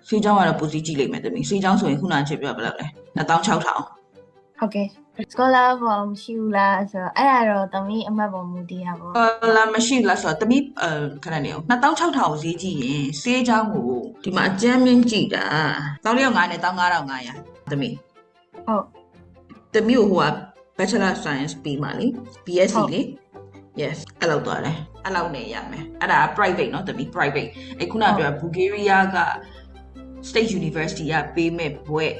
ဆေးချောင်းကတော့ပူစီကြည့်လိုက်မယ်သမီးဆေးချောင်းဆိုရင်ခုနကချက်ပြဘယ်လောက်လဲ26,000ဟုတ်ကဲ့ scholar ဘောမရှိဘူးလားဆိုတော့အဲ့ဒါတော့သမီးအမှတ်ပေါ်မူတည်ရပါဘော လာမရှိလားဆိုတော့သမီးခဏနေအောင်26,000ကိုဈေးကြည့်ရင်ဆေးချောင်းကိုဒီမှာအကျန်းမြင့်ကြည့်တာ1,500နဲ့15,500သမီးဟုတ်သမီးကိုဟိုက Bachelor Science ပြီးမှလေ BSc လေ yes အဲ့လောက်သွားတယ်အဲ့လောက်နဲ့ရမယ်အဲ့ဒါ private เนาะသမီး private အဲ့ခုနပြော Bulgaria က State University ကပေးမဲ့ဘွဲ့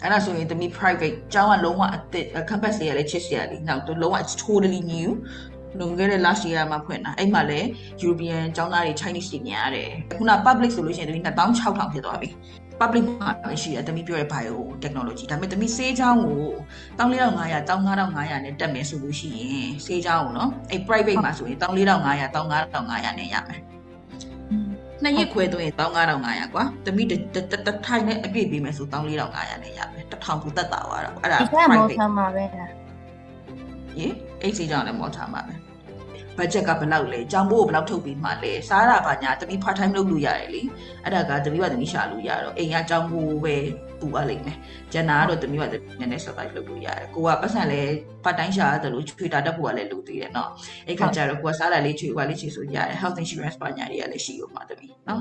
အဲ့ဒါဆိုရင်သမီး private ကျောင်းကလုံးဝအသစ် campus တွေကလည်းချစ်စရာလေနောက်လုံးဝ totally new လွန်ခဲ့တဲ့ last year မှာဖွင့်တာအဲ့မှာလည်း European ကျောင်းသားတွေ Chinese တွေများတယ်ခုန public ဆိုလို့ရှိရင်သမီး26,000ဖြစ်သွားပြီ public မှာရှိတယ်သမီးပြောတဲ့ bio technology ဒါပေမဲ့သမီးဆေးချောင်းကို14,500 15,500နဲ့တက်မယ်ဆိုလို့ရှိရင်ဆေးချောင်းကိုနော်အဲ့ private မှာဆိုရင်14,500 15,500နဲ့ရမယ်နှစ်ရက်ခွဲသွင်း15,500ကွာသမီးထိုင်နဲ့အပြည့်ပေးမယ်ဆို14,500နဲ့ရမယ်1000ပူတက်တာသွားတော့အဲ့ဒါ private မှာပဲလားရေအဲ့ဆေးချောင်းလည်းမော်ထားမှာပဲဘတ်ဂျက်ကဘယ်လောက်လဲကြောင်ဘိုးကိုဘယ်လောက်ထုတ်ပြီးမှလဲစားတာပါညာတမီ part time လုပ်လို့ရတယ်လေအဲ့ဒါကတမီကတမီရှာလို့ရတော့အိမ်ကကြောင်ဘိုးပဲပူရလိမ့်မယ်ကျန်တာကတော့တမီကနည်းနည်း survive လုပ်လို့ရတယ်ကိုကပတ်စံလဲ part time ရှာရတယ်လို့ချွေတာတက်ဖို့ကလည်းလုပ်သေးတယ်เนาะအဲ့ခါကျတော့ကိုကစားတာလေးချွေပါလေးချွေဆိုရတယ် health insurance ပါညာတွေကလည်းရှိဦးမှာတမီเนาะ